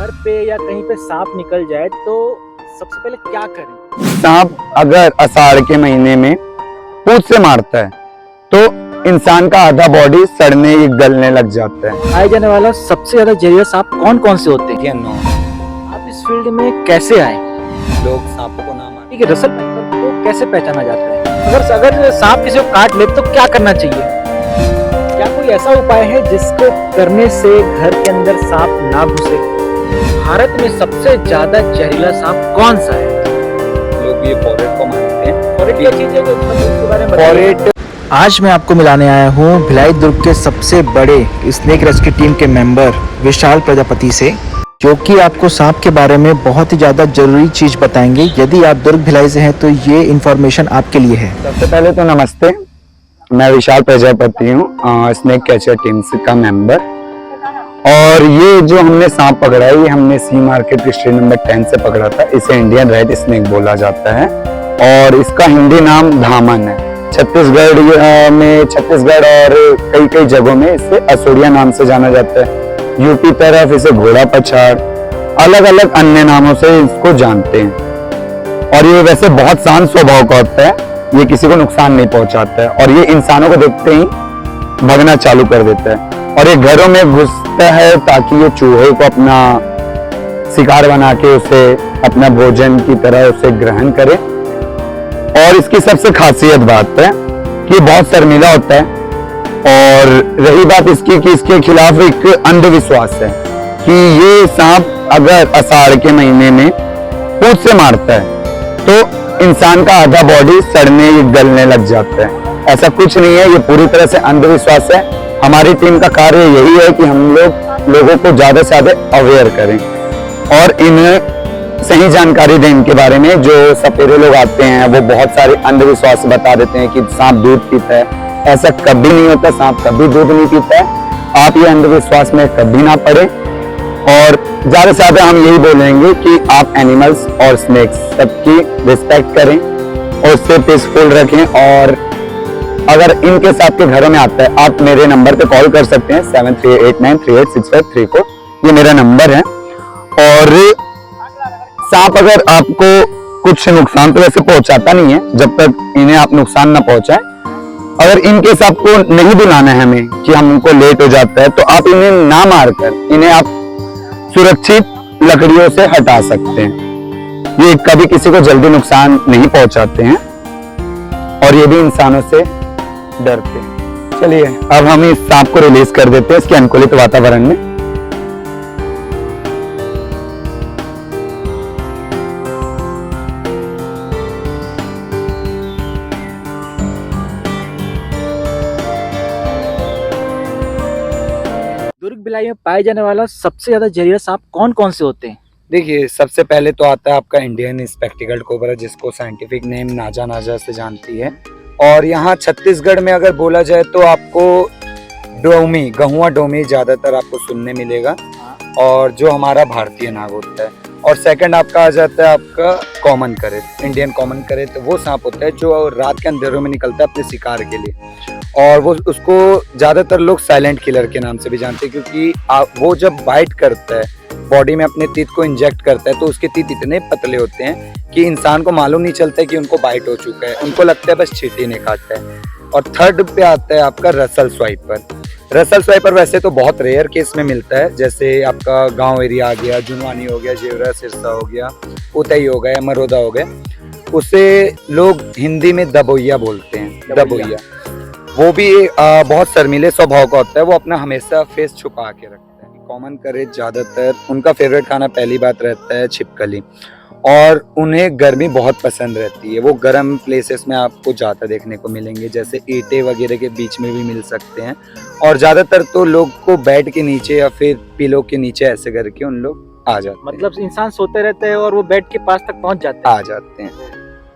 घर पे या कहीं पे सांप निकल जाए तो सबसे पहले क्या करें? सांप अगर आषाढ़ के महीने में पूंछ से मारता है तो इंसान का आधा बॉडी सड़ने या गलने लग जाता है। पाए जाने वाला सबसे ज्यादा जहरीला सांप कौन कौन से होते हैं? आप इस फील्ड में कैसे आए? लोग सांपों को नाम ठीक है, रसल पाइपर को कैसे पहचाना जाता है? अगर सांप किसी को काट ले तो क्या करना चाहिए? क्या कोई ऐसा उपाय है जिसको करने से घर के अंदर सांप ना घुसे? भारत में सबसे ज्यादा जहरीला सांप कौन सा है? लोग ये फॉरेट को मानते हैं। फॉरेट क्या चीज है, उसके बारे में फॉरेट आज मैं आपको मिलाने आया हूँ भिलाई दुर्ग के सबसे बड़े स्नेक रेस्क्यू टीम के मेंबर विशाल प्रजापति से, जो कि आपको सांप के बारे में बहुत ही ज़्यादा जरूरी चीज़ बताएंगे। यदि आप दुर्ग भिलाई से हैं तो ये इन्फॉर्मेशन आपके लिए है। सबसे पहले तो नमस्ते, मैं विशाल प्रजापति हूँ, स्नेक कैचर टीम का मेंबर। और ये जो हमने सांप पकड़ा है ये हमने सी मार्केट स्ट्रीट नंबर 10 से पकड़ा था। इसे इंडियन रेड स्नेक बोला जाता है और इसका हिंदी नाम धामन है। छत्तीसगढ़ और कई जगहों में इसे असुरिया नाम से जाना जाता है। यूपी तरफ इसे घोड़ा पछाड़, अलग अलग अन्य नामों से इसको जानते हैं। और ये वैसे बहुत शांत स्वभाव का होता है, ये किसी को नुकसान नहीं पहुंचाता है और ये इंसानों को देखते ही भगना चालू कर देता है। और ये घरों में घुसता है ताकि ये चूहे को अपना शिकार बना के उसे अपना भोजन की तरह उसे ग्रहण करे। और इसकी सबसे खासियत बात है कि बहुत शर्मीला होता है। और रही बात इसकी कि इसके खिलाफ एक अंधविश्वास है कि ये सांप अगर आषाढ़ के महीने में पूंछ से मारता है तो इंसान का आधा बॉडी सड़ने या गलने लग जाता है। ऐसा कुछ नहीं है, ये पूरी तरह से अंधविश्वास है। हमारी टीम का कार्य यही है कि हम लोगों को ज्यादा से ज्यादा अवेयर करें और इन्हें सही जानकारी दें इनके बारे में। जो सपेरे लोग आते हैं वो बहुत सारे अंधविश्वास बता देते हैं कि सांप दूध पीता है। ऐसा कभी नहीं होता, सांप कभी दूध नहीं पीता है। आप ये अंधविश्वास में कभी ना पड़े। और ज्यादा से ज्यादा हम यही बोलेंगे कि आप एनिमल्स और स्नेक्स सबकी रिस्पेक्ट करें और उससे पीसफुल रखें। और अगर इनके साथ के घरों में आता है, आप मेरे नंबर पे कॉल कर सकते हैं 7389386534 को, ये मेरा नंबर है। और सांप अगर आपको कुछ नुकसान तो वैसे पहुंचाता नहीं है जब तक इन्हें आप नुकसान ना पहुंचाए। अगर इनके साथ को नहीं बुलाना है हमें कि हम उनको लेट हो जाता है तो आप इन्हें ना मारकर इन्हें आप सुरक्षित लकड़ियों से हटा सकते हैं। ये कभी किसी को जल्दी नुकसान नहीं पहुंचाते हैं और ये भी इंसानों से डरते हैं। चलिए अब हम इस सांप को रिलीज कर देते हैं इसके अनुकूलित वातावरण में। दुर्ग भिलाई में पाए जाने वाला सबसे ज्यादा जहरीला सांप कौन कौन से होते हैं? देखिए, सबसे पहले तो आता है आपका इंडियन स्पेक्टिकल्ड कोबरा, जिसको साइंटिफिक नेम नाजा से जानती है। और यहाँ छत्तीसगढ़ में अगर बोला जाए तो आपको गहुआ डोमी ज्यादातर आपको सुनने मिलेगा और जो हमारा भारतीय नाग होता है। और सेकंड आपका आ जाता है आपका common krait, Indian common krait. वो सांप होता है जो रात के अंधेरों में निकलता है अपने शिकार के लिए। और वो उसको ज्यादातर लोग साइलेंट किलर के नाम से भी जानते हैं, क्योंकि वो जब बाइट करता है, बॉडी में अपने टीथ को इंजेक्ट करता है, तो उसके टीथ इतने पतले होते हैं कि इंसान को मालूम नहीं चलता है कि उनको बाइट हो चुका है। उनको लगता है बस चींटी ने काटा है। और थर्ड पे आता है आपका रसल स्वाइपर। रसल स्वाइपर वैसे तो बहुत रेयर केस में मिलता है, जैसे आपका गांव एरिया आ गया, जुनवानी हो गया, जेवरा सिरसा हो गया, उतई हो गया, मरोदा हो गया। उसे लोग हिंदी में दबोइया बोलते हैं, दबोइया। वो भी बहुत शर्मीले स्वभाव का होता है, वो अपना हमेशा फेस छुपा के रखता है। कॉमन करेट ज्यादातर उनका फेवरेट खाना पहली बात रहता है छिपकली, और उन्हें गर्मी बहुत पसंद रहती है। वो गर्म प्लेसेस में आपको ज़्यादा देखने को मिलेंगे, जैसे ईंटें वगैरह के बीच में भी मिल सकते हैं। और ज़्यादातर तो लोग को बेड के नीचे या फिर पिलो के नीचे ऐसे करके उन लोग आ जाते हैं। मतलब इंसान सोते रहते हैं और वो बेड के पास तक पहुंच जाते हैं। आ जाते हैं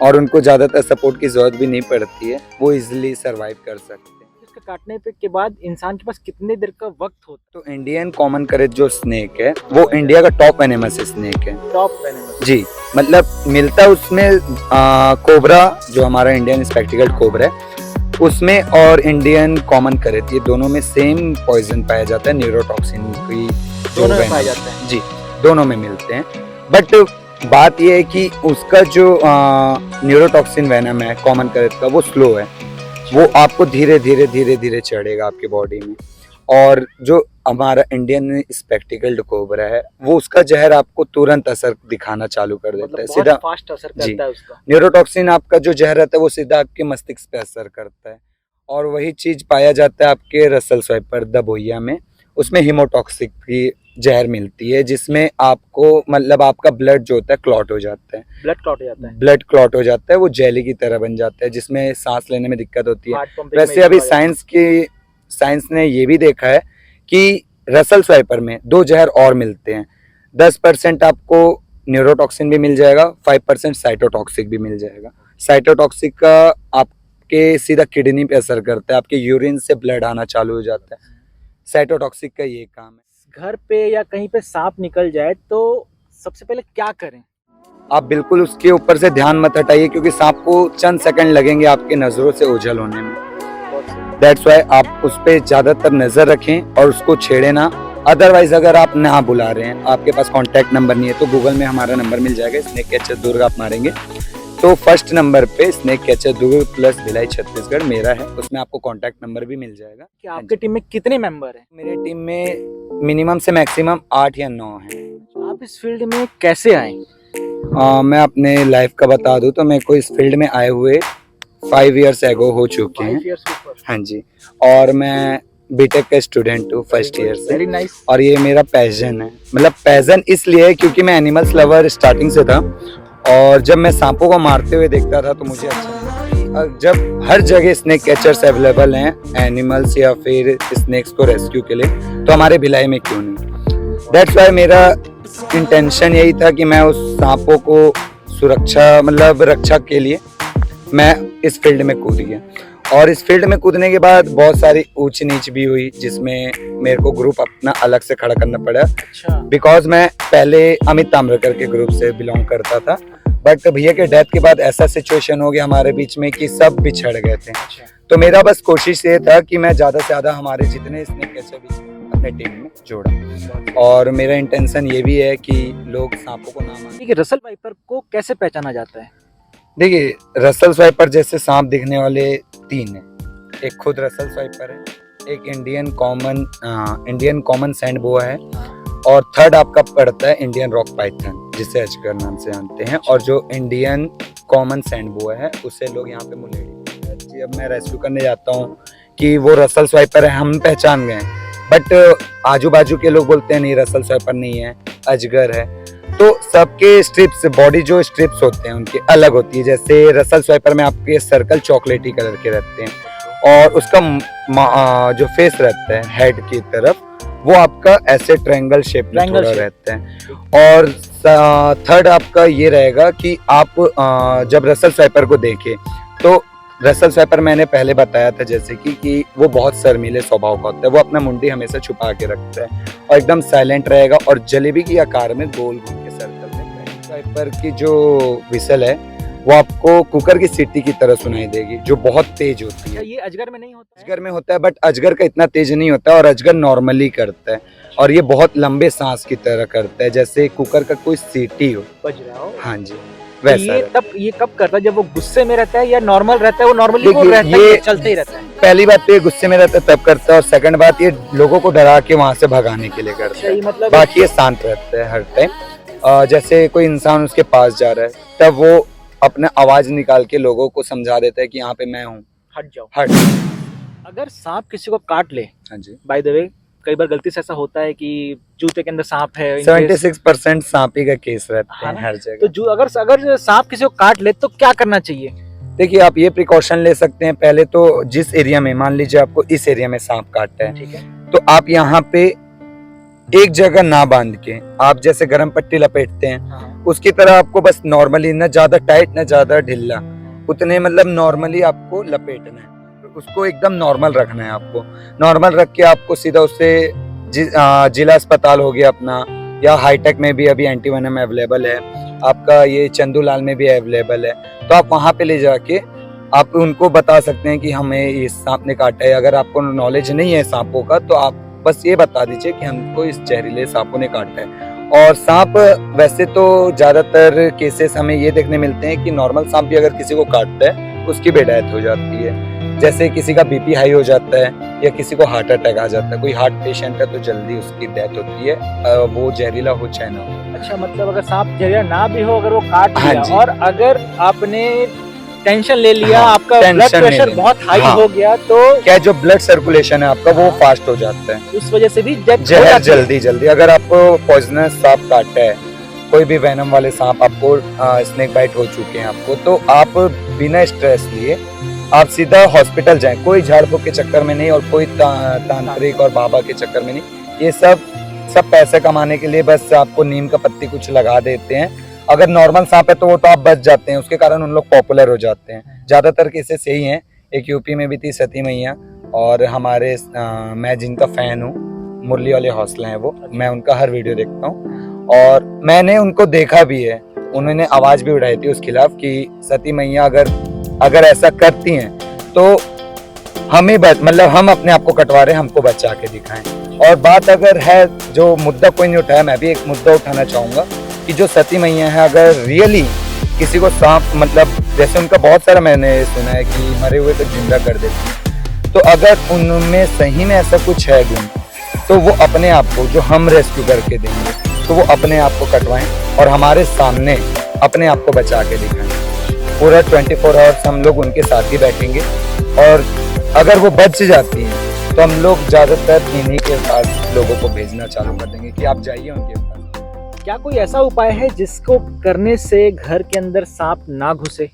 और उनको ज़्यादातर सपोर्ट की जरूरत भी नहीं पड़ती है, वो इजिली सर्वाइव कर सकते हैं। इसका काटने पे के बाद इंसान के पास कितने देर का वक्त होता है? तो इंडियन कॉमन करेट जो स्नेक है वो इंडिया का टॉप वेनेमस स्नेक है। टॉप वेनेमस जी, मतलब मिलता है उसमें कोबरा जो हमारा इंडियन स्पेक्टिकल्ड कोबरा है उसमें, और इंडियन कॉमन करेट, ये दोनों में सेम पॉइजन पाया जाता है, न्यूरोटॉक्सिन की दोनों में पाया जाता है। जी। दोनों में मिलते हैं। बट बात यह है कि उसका जो न्यूरोटॉक्सिन वेनम है कॉमन करेक्ट का, वो स्लो है, वो आपको धीरे धीरे चढ़ेगा आपकी बॉडी में। और जो हमारा इंडियन स्पेक्टिकल्ड कोबरा है, वो उसका जहर आपको तुरंत असर दिखाना चालू कर देता है, सीधा फास्ट असर जी। करता है उसका। न्यूरोटॉक्सिन आपका जो जहर रहता है वो सीधा आपके मस्तिष्क पे असर करता है। और वही चीज पाया जाता है आपके रसल स्वाइपर दबोइया में, उसमें हीमोटॉक्सिक की जहर मिलती है, जिसमें आपको मतलब आपका ब्लड जो होता है क्लॉट हो जाता है, ब्लड क्लॉट हो जाता है, ब्लड क्लॉट हो जाता है, वो जेली की तरह बन जाता है, जिसमें सांस लेने में दिक्कत होती है। हार्ट पंपिंग वैसे में अभी इशू आ जाता साइंस ने ये भी देखा है कि रसल स्वाइपर में 2 जहर और मिलते हैं। 10% आपको न्यूरोटॉक्सिन भी मिल जाएगा, 5% साइटोटॉक्सिक भी मिल जाएगा। साइटोटॉक्सिक का आपके सीधा किडनी पे असर करता है, आपके यूरिन से ब्लड आना चालू हो जाता है। साइटोटॉक्सिक का ये काम है। घर पे या कहीं पे सांप निकल जाए तो सबसे पहले क्या करें? आप बिल्कुल उसके ऊपर से ध्यान मत हटाइए, क्योंकि सांप को चंद सेकंड लगेंगे आपके नजरों से ओझल होने में। दैट्स वाई आप उस पर ज्यादातर नजर रखें और उसको छेड़े ना। अदरवाइज अगर आप ना बुला रहे हैं, आपके पास कांटेक्ट नंबर नहीं है, तो गूगल में हमारा नंबर मिल जाएगा, स्नेक कैचर दुर्ग आप मारेंगे तो फर्स्ट नंबर पे स्नेक कैचर दुर्ग प्लस भिलाई छत्तीसगढ़ मेरा है, उसमें आपको कांटेक्ट नंबर भी मिल जाएगा। कि आपके टीम में कितने मेंबर हैं? मेरे टीम में मिनिमम से मैक्सिमम 8 या 9 हैं। आप इस फील्ड में कैसे आए? मैं अपने लाइफ का बता दूं तो मेरे को इस फील्ड में आए हुए 5 इयर्स एगो हो चुके हैं। 5 इयर्स ऊपर। हाँ जी, और मैं बीटेक का स्टूडेंट हूँ फर्स्ट ईयर से। Very nice. और ये मेरा पैशन है, मतलब पैशन इसलिए है क्योंकि मैं एनिमल्स लवर स्टार्टिंग से था, और जब मैं सांपों को मारते हुए देखता था तो मुझे अच्छा लगा। जब हर जगह स्नेक कैचर्स अवेलेबल हैं एनिमल्स या फिर स्नेक्स को रेस्क्यू के लिए, तो हमारे भिलाई में क्यों नहीं। दैट्स वाई मेरा इंटेंशन यही था कि मैं उस सांपों को सुरक्षा मतलब रक्षा के लिए मैं इस फील्ड में कूद गया। और इस फील्ड में कूदने के बाद बहुत सारी ऊंच नीच भी हुई, जिसमें मेरे को ग्रुप अपना अलग से खड़ा करना पड़ा, अच्छा। बिकॉज मैं पहले अमित ताम्रकर के ग्रुप से बिलोंग करता था, बट भैया के डेथ के बाद ऐसा सिचुएशन हो गया हमारे बीच में कि सब बिछड़ गए थे। तो मेरा बस कोशिश ये था कि मैं ज़्यादा से ज़्यादा हमारे जितने स्नेक कैचर भी अपने टीम में जोड़ा, और मेरा इंटेंशन ये भी है कि लोग सांपों को ना मारें। ठीक है, रसल वाइपर को कैसे पहचाना जाता है? देखिए, रसल स्वाइपर जैसे सांप दिखने वाले 3 हैं। एक खुद रसल स्वाइपर है, एक इंडियन कॉमन सैंड बोआ है, और थर्ड आपका पड़ता है इंडियन रॉक पाइथन, जिसे अजगर नाम से जानते हैं। और जो इंडियन कॉमन सैंड बोआ है उसे लोग यहाँ पे मुलेडी जी। अब मैं रेस्क्यू करने जाता हूँ कि वो रसल स्वाइपर है, हम पहचान गए, बट आजू बाजू के लोग बोलते हैं नहीं रसल स्वाइपर नहीं है, अजगर है। तो सबके स्ट्रिप्स, बॉडी जो स्ट्रिप्स होते हैं उनकी अलग होती है। जैसे रसल स्वाइपर में आपके सर्कल चॉकलेटी कलर के रहते हैं, और उसका जो फेस रहता है हेड की तरफ, वो आपका ऐसे ट्रायंगल शेप में थोड़ा रहता है। और थर्ड आपका ये रहेगा कि आप जब रसल स्वाइपर को देखें तो रसल स्वाइपर मैंने पहले बताया था जैसे कि वो बहुत शर्मीले स्वभाव का होता है, वो अपना मुंडी हमेशा छुपा के रखता है और एकदम साइलेंट रहेगा, और जलेबी की आकार में गोल घूम के सर्कल में। स्वाइपर की जो विसल है वो आपको कुकर की सीटी की तरह सुनाई देगी, जो बहुत तेज होती है। ये अजगर में नहीं होता? अजगर में होता है, बट अजगर का इतना तेज नहीं होता है, और अजगर नॉर्मली करता है, और ये बहुत लंबे सांस की तरह करता है, जैसे कुकर का कोई सीटी हो। बज रहा हो। हाँ जी, वैसा ये कब करता है? जब वो गुस्से में रहता है या नॉर्मल रहता है? वो नॉर्मली देखिए, रहता है, चलते ही रहता है। पहली बात तो ये गुस्से में रहता है तब करता है, और सेकंड बात ये लोगों को डरा के वहां से भगाने के लिए करता है। मतलब बाकी ये शांत रहता है हर टाइम। जैसे कोई इंसान उसके पास जा रहा है तब वो अपना आवाज निकाल के लोगों को समझा देता है कि यहाँ पे मैं हूँ, हट जाओ। हट। अगर सांप किसी को काट ले, हाँ जी, बाय द वे कई बार गलती से ऐसा होता है कि जूते के अंदर सांप है, 76% सांपी का केस रहता है हर जगह। तो अगर सांप किसी को काट ले तो क्या करना चाहिए? देखिए, आप ये प्रिकॉशन ले सकते हैं। पहले तो जिस एरिया में, मान लीजिए आपको इस एरिया में सांप काटता है, ठीक है, तो आप यहाँ पे एक जगह ना बांध के, आप जैसे गरम पट्टी लपेटते हैं, हाँ। उसकी तरह आपको बस नॉर्मली, ना ज्यादा टाइट ना ज्यादा ढिल्ला, उतने मतलब नॉर्मली आपको लपेटना है, उसको एकदम नॉर्मल रखना है। आपको नॉर्मल रख के आपको सीधा उससे जिला अस्पताल हो गया अपना, या हाईटेक में भी अभी एंटीवेनम अवेलेबल है, आपका ये चंदूलाल में भी अवेलेबल है, तो आप वहाँ पे ले जाके आप उनको बता सकते हैं कि हमें ये सांप ने काटा है। अगर आपको नॉलेज नहीं है सांपों का तो आप बस ये बता दीजिए कि हमको इस जहरीले सांपों ने काटा है, और सांप वैसे तो ज्यादातर केसेस हमें ये देखने मिलते हैं कि नॉर्मल सांप भी अगर किसी को काटता है उसकी भी डेथ हो जाती है। जैसे किसी का बीपी हाई हो जाता है या किसी को हार्ट अटैक आ जाता है, कोई हार्ट पेशेंट है तो जल्दी उसकी डेथ होती है, वो जहरीला हो चाहे ना हो। अच्छा, मतलब अगर सांप जहरीला ना भी हो, अगर वो काट हाँ लिया जी। और अगर आपने टेंशन ले लिया, हाँ, आपका ब्लड टेंशन नहीं प्रेशर लेना। बहुत हाई हाँ। हो गया, तो क्या जो ब्लड सर्कुलेशन है आपका वो फास्ट हो जाता है, उस वजह से भी डेथ हो जहर जाती है। जल्दी जल्दी। अगर आपको पॉइजनस सांप काटा है, कोई भी वेनम वाले सांप आपको स्नेक बाइट हो चुके हैं आपको, तो आप बिना स्ट्रेस लिए आप सीधा हॉस्पिटल जाएं। कोई झाड़ फूक के चक्कर में नहीं और कोई तांत्रिक और बाबा के चक्कर में नहीं। ये सब पैसे कमाने के लिए बस आपको नीम का पत्ती कुछ लगा देते हैं। अगर नॉर्मल सांप है तो वो तो आप बच जाते हैं, उसके कारण उन लोग पॉपुलर हो जाते हैं। ज्यादातर केसेस यही हैं। एक यूपी में भी थी सती मैया, और हमारे मैं जिनका फैन हूँ, मुरली वाले हौसले हैं वो, मैं उनका हर वीडियो देखता हूँ और मैंने उनको देखा भी है। उन्होंने आवाज भी उठाई थी उस खिलाफ कि सती मैया अगर ऐसा करती हैं तो हमें मतलब हम अपने आप को कटवा रहे हैं, हमको बचा के दिखाएं। और बात अगर है, जो मुद्दा कोई नहीं उठाया, मैं भी एक मुद्दा उठाना चाहूंगा कि जो सती मैया है, अगर रियली किसी को सांप, मतलब जैसे उनका बहुत सारा मैंने सुना है कि मरे हुए को जिंदा कर देती है, तो अगर उनमें सही में ऐसा कुछ है गुण, तो वो अपने आप को, जो हम रेस्क्यू करके देंगे, तो वो अपने आप को कटवाएं और हमारे सामने अपने आप को बचा के दिखाएं। पूरा 24 आवर्स हम लोग उनके साथ ही बैठेंगे, और अगर वो बच जाती हैं तो हम लोग ज्यादातर इन्हीं के पास लोगों को भेजना चालू कर देंगे कि आप जाइए उनके पास। क्या कोई ऐसा उपाय है जिसको करने से घर के अंदर सांप ना घुसे?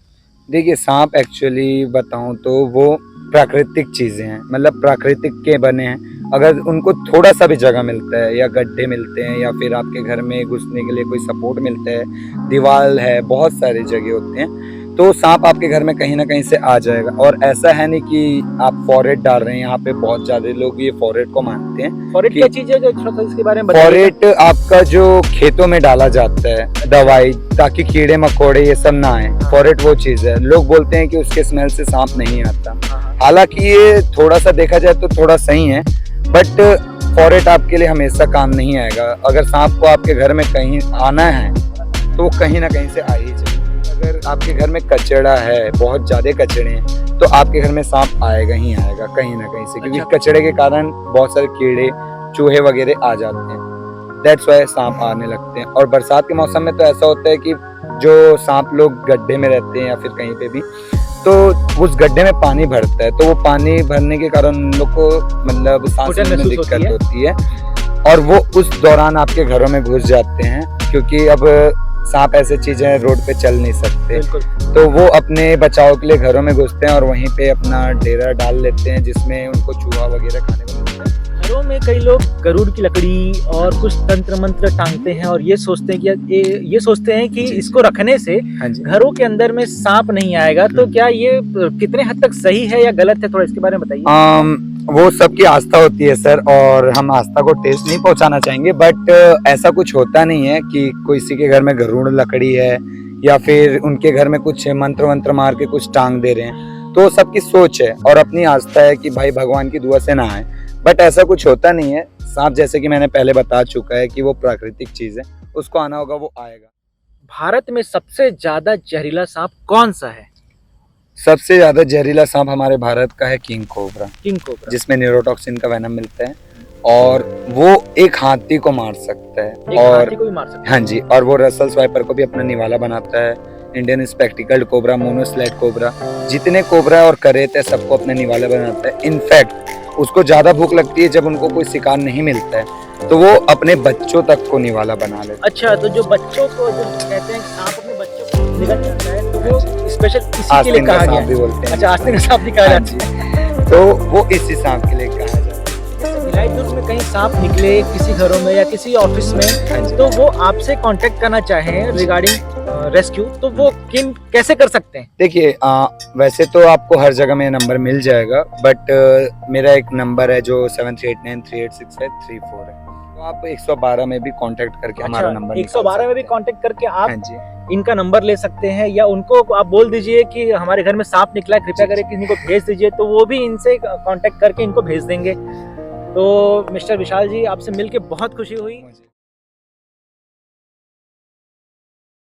देखिए, सांप एक्चुअली बताऊं तो वो प्राकृतिक चीजें हैं, मतलब प्राकृतिक के बने हैं। अगर उनको थोड़ा सा भी जगह मिलता है या गड्ढे मिलते हैं या फिर आपके घर में घुसने के लिए कोई सपोर्ट मिलता है, दीवार है, बहुत सारी जगह होते हैं, तो सांप आपके घर में कहीं ना कहीं से आ जाएगा। और ऐसा है नहीं कि आप फॉरेट डाल रहे हैं, यहाँ पे बहुत ज्यादा लोग ये फॉरेट को मानते हैं। फॉरेट क्या चीज है, जो थोड़ा सा इसके बारे में बताइए। फॉरेट आपका जो खेतों में डाला जाता है दवाई, ताकि कीड़े मकोड़े ये सब ना आए, फॉरेट वो चीज है। लोग बोलते हैं कि उसके स्मेल से सांप नहीं आता, हालांकि ये थोड़ा सा देखा जाए तो थोड़ा सही है, बट फॉरेट आपके लिए हमेशा काम नहीं आएगा। अगर सांप को आपके घर में कहीं आना है तो कहीं ना कहीं से आ ही जाए। अगर आपके घर में कचड़ा है, बहुत ज्यादा कचड़े हैं, तो आपके घर में सांप आएगा ही आएगा कहीं ना कहीं से, क्योंकि कचड़े के कारण बहुत सारे कीड़े चूहे वगैरह आ जाते हैं। दैट्स वाई सांप आने लगते हैं। और बरसात के मौसम में तो ऐसा होता है कि जो सांप लोग गड्ढे में रहते हैं या फिर कहीं पे भी, तो उस गड्ढे में पानी भरता है, तो वो पानी भरने के कारण उन लोग को मतलब सांस लेने में दिक्कत होती है, और वो उस दौरान आपके घरों में घुस जाते हैं। क्योंकि अब सांप ऐसे चीजें रोड पे चल नहीं सकते, तो वो अपने बचाव के लिए घरों में घुसते हैं और वहीं पे अपना डेरा डाल लेते हैं, जिसमें उनको चूहा वगैरह खाने को मिलता है। घरों में कई लोग गरुड़ की लकड़ी और कुछ तंत्र मंत्र टांगते हैं और ये सोचते हैं कि ये सोचते हैं कि इसको रखने से घरों के अंदर में सांप नहीं आएगा। तो क्या ये कितने हद तक सही है या गलत है, थोड़ा इसके बारे में बताइए। वो सबकी आस्था होती है सर, और हम आस्था को ठेस नहीं पहुंचाना चाहेंगे, बट ऐसा कुछ होता नहीं है कि किसी के घर में गरुड़ लकड़ी है या फिर उनके घर में कुछ मंत्र वंत्र मार के कुछ टांग दे रहे हैं। तो सबकी सोच है और अपनी आस्था है कि भाई भगवान की दुआ से ना आए, बट ऐसा कुछ होता नहीं है। सांप, जैसे कि मैंने पहले बता चुका है कि वो प्राकृतिक चीज है, उसको आना होगा, वो आएगा। भारत में सबसे ज्यादा जहरीला सांप कौन सा है? सबसे ज्यादा जहरीला सांप हमारे भारत का है किंग कोबरा, जिसमें न्यूरोटॉक्सिन का वेनम मिलता है, और वो एक हाथी को मार सकता है। और हाथी को भी मार सकता है। हाँ जी, और वो रसल स्वाइपर को भी अपना निवाला बनाता है। इंडियन स्पेक्टिकल्ड कोबरा, मोनोस्लेट कोबरा, जितने कोबरा और करेत है सबको अपने निवाला बनाता है। इनफैक्ट उसको ज्यादा भूख लगती है जब उनको कोई शिकार नहीं मिलता है, तो वो अपने बच्चों तक को निवाला बना लेता है। अच्छा, तो जो बच्चों को जो कहते हैं सांप अपने बच्चों को निगल जाता है, तो वो स्पेशल इसी के लिए कहा गया है। बोलते हैं। अच्छा, आस्तीन का सांप भी कहा जाता है। तो वो इसी सांप के लिए कहा जाता है। भिलाई दुर्ग में कहीं सांप निकले किसी घरों में या किसी ऑफिस में, तो वो आपसे कांटेक्ट करना चाहें रिगार्डिंग रेस्क्यू, तो वो कैसे कर सकते हैं? देखिए, वैसे तो आपको हर जगह में नंबर मिल जाएगा, बट मेरा एक नंबर है जो 7389386534 है, तो आप 112 में भी कांटेक्ट करके हमारा नंबर 112 में भी कांटेक्ट करके आप हाँ जी इनका नंबर ले सकते हैं, या उनको आप बोल दीजिए कि हमारे घर में सांप निकला है, कृपया करके किसी को भेज दीजिए, तो वो भी इनसे कांटेक्ट करके इनको भेज देंगे। तो मिस्टर विशाल जी, आपसे मिलके बहुत खुशी हुई।